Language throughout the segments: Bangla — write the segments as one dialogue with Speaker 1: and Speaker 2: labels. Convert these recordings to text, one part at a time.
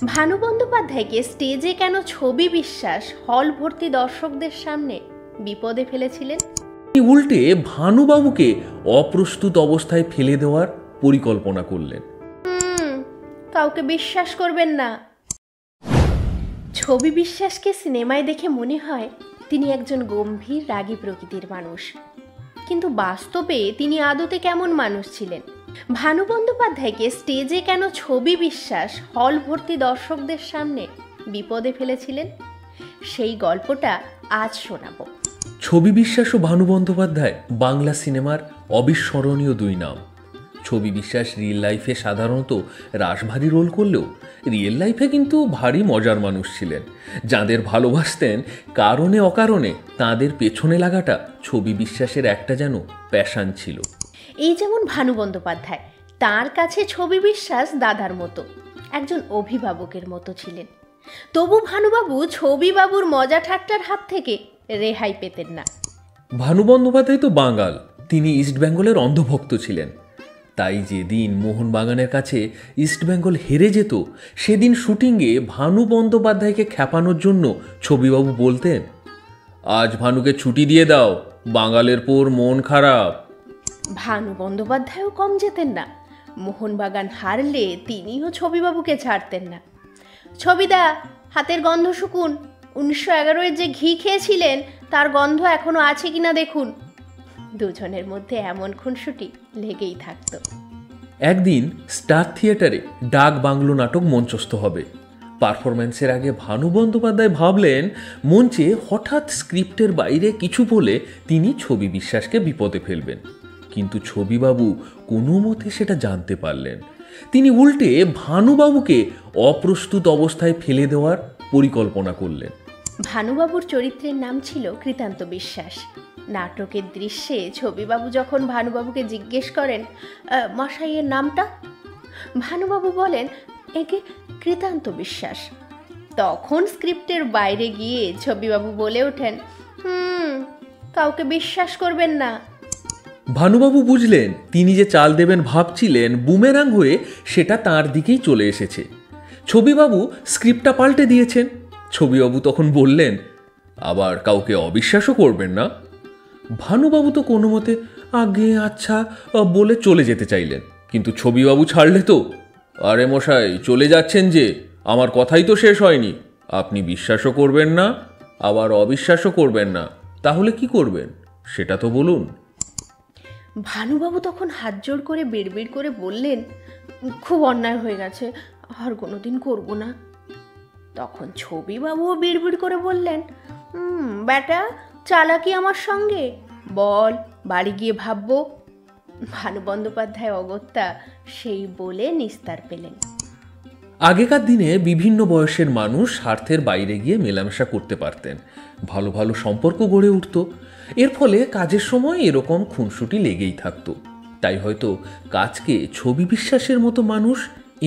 Speaker 1: ভানু বন্দ্যোপাধ্যায়কে স্টেজে কেন ছবি বিশ্বাস হল ভর্তি দর্শকদের সামনে বিপদে ফেলেছিলেন?
Speaker 2: উল্টে ভানুবাবুকে অপ্রস্তুত অবস্থায় ফেলে দেওয়ার পরিকল্পনা করলেন।
Speaker 1: কাউকে বিশ্বাস করবেন না। ছবি বিশ্বাসকে সিনেমায় দেখে মনে হয় তিনি একজন গম্ভীর রাগী প্রকৃতির মানুষ, কিন্তু বাস্তবে তিনি আদতে কেমন মানুষ ছিলেন? ভানু বন্দ্যোপাধ্যায়কে স্টেজে কেন ছবি বিশ্বাস হল ভর্তি দর্শকদের সামনে বিপদে ফেলেছিলেন, সেই গল্পটা আজ শোনাবো।
Speaker 2: ছবি বিশ্বাস ও ভানু বন্দ্যোপাধ্যায় বাংলা সিনেমার অবিস্মরণীয় দুই নাম। ছবি বিশ্বাস রিয়েল লাইফে সাধারণত রাশভারী রোল করলেও রিয়েল লাইফে কিন্তু ভারী মজার মানুষ ছিলেন, যাদের ভালোবাসতেন কারণে অকারণে তাদের পেছনে লাগাটা ছবি বিশ্বাসের একটা যেন প্যাশান ছিল।
Speaker 1: এই যেমন ভানু বন্দ্যোপাধ্যায়, তার কাছে ছবি বিশ্বাস দাদার মতো, একজন অভিভাবকের মতো ছিলেন। তবু ভানুবাবু ছবিবাবুর মজা ঠাট্টার হাত থেকে রেহাই পেতেন না।
Speaker 2: ভানু বন্দ্যোপাধ্যায় তো বাঙাল, তিনি ইস্টবেঙ্গলের অন্ধভক্ত ছিলেন। তাই যেদিন মোহনবাগানের কাছে ইস্টবেঙ্গল হেরে যেত, সেদিন শুটিংয়ে ভানু বন্দ্যোপাধ্যায়কে খেপানোর জন্য ছবিবাবু বলতেন, আজ ভানুকে ছুটি দিয়ে দাও, বাঙালের পর মন খারাপ।
Speaker 1: ভানু বন্দ্যোপাধ্যায়ও কম যেতেন না। মোহনবাগান হারলে তিনিও ছবিবাবুকে ছাড়তেন না। ছবিদা, হাতের গন্ধ শুকুন, 1911 যে ঘি খেয়েছিলেন তার গন্ধ এখনো আছে কিনা দেখুন। দুজনের মধ্যে এমন খুনসুটি লেগেই থাকত।
Speaker 2: একদিন স্টার থিয়েটারে ডাক বাংলো নাটক মঞ্চস্থ হবে। পারফরম্যান্সের আগে ভানু বন্দ্যোপাধ্যায় ভাবলেন মঞ্চে হঠাৎ স্ক্রিপ্টের বাইরে কিছু বলে তিনি ছবি বিশ্বাসকে বিপদে ফেলবেন, কিন্তু ছবিবাবু কোনো মতে সেটা জানতে পারলেন। তিনি উল্টে ভানুবাবুকে অপ্রস্তুত অবস্থায় ফেলে দেওয়ার পরিকল্পনা করলেন।
Speaker 1: ভানুবাবুর চরিত্রের নাম ছিল কৃতান্ত বিশ্বাস। নাটকের দৃশ্যে ছবিবাবু যখন ভানুবাবুকে জিজ্ঞেস করেন, মশাইয়ের নামটা? ভানুবাবু বলেন, একে কৃতান্ত বিশ্বাস। তখন স্ক্রিপ্টের বাইরে গিয়ে ছবিবাবু বলে ওঠেন, কাউকে বিশ্বাস করবেন না।
Speaker 2: ভানুবাবু বুঝলেন তিনি যে চাল দেবেন ভাবছিলেন বুমেরাং হয়ে সেটা তাঁর দিকেই চলে এসেছে। ছবিবাবু স্ক্রিপ্টটা পাল্টে দিয়েছেন। ছবিবাবু তখন বললেন, আবার কাউকে অবিশ্বাসও করবেন না। ভানুবাবু তো কোনো মতে আগে আচ্ছা বলে চলে যেতে চাইলেন, কিন্তু ছবিবাবু ছাড়লে তো, আরে মশাই চলে যাচ্ছেন যে, আমার কথাই তো শেষ হয়নি, আপনি বিশ্বাসও করবেন না আবার অবিশ্বাসও করবেন না, তাহলে কি করবেন সেটা তো বলুন।
Speaker 1: ভানুবাবু তখন হাত জোড় করে বিড়বিড় করে বললেন, খুব অন্যায় হয়ে গেছে, আর কোনোদিন করব না। তখন ছবিবাবুও বিড়বিড় করে বললেন, বেটা চালাকি আমার সঙ্গে, বল বাড়ি গিয়ে ভাববো। ভানু বন্দ্যোপাধ্যায় অগত্যা সেই বলে নিস্তার পেলেন।
Speaker 2: আগেকার দিনে বিভিন্ন বয়সের মানুষ স্বার্থের বাইরে গিয়ে মেলামেশা করতে পারতেন, ভালো ভালো সম্পর্ক গড়ে উঠত। এর ফলে কাজের সময় এরকম খুনসুটি লেগেই থাকতো। তাই হয়তো কাজকে ছবি বিশ্বাসের মতো মানুষ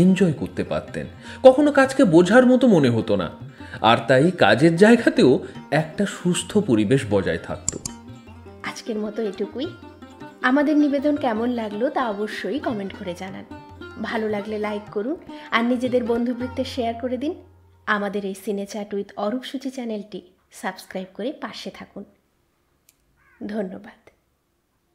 Speaker 2: এনজয় করতে পারতেন, কখনো কাজকে বোঝার মতো মনে হতো না, আর তাই কাজের জায়গাতেও একটা সুস্থ পরিবেশ বজায় থাকতো।
Speaker 1: আজকের মতো এটুকুই। আমাদের নিবেদন কেমন লাগলো তা অবশ্যই কমেন্ট করে জানান। ভালো লাগলে লাইক করুন আর নিজেদের বন্ধুবৃত্তে শেয়ার করে দিন। আমাদের এই সিনে চ্যাট উইথ অরূপসূচি চ্যানেলটি সাবস্ক্রাইব করে পাশে থাকুন। ধন্যবাদ।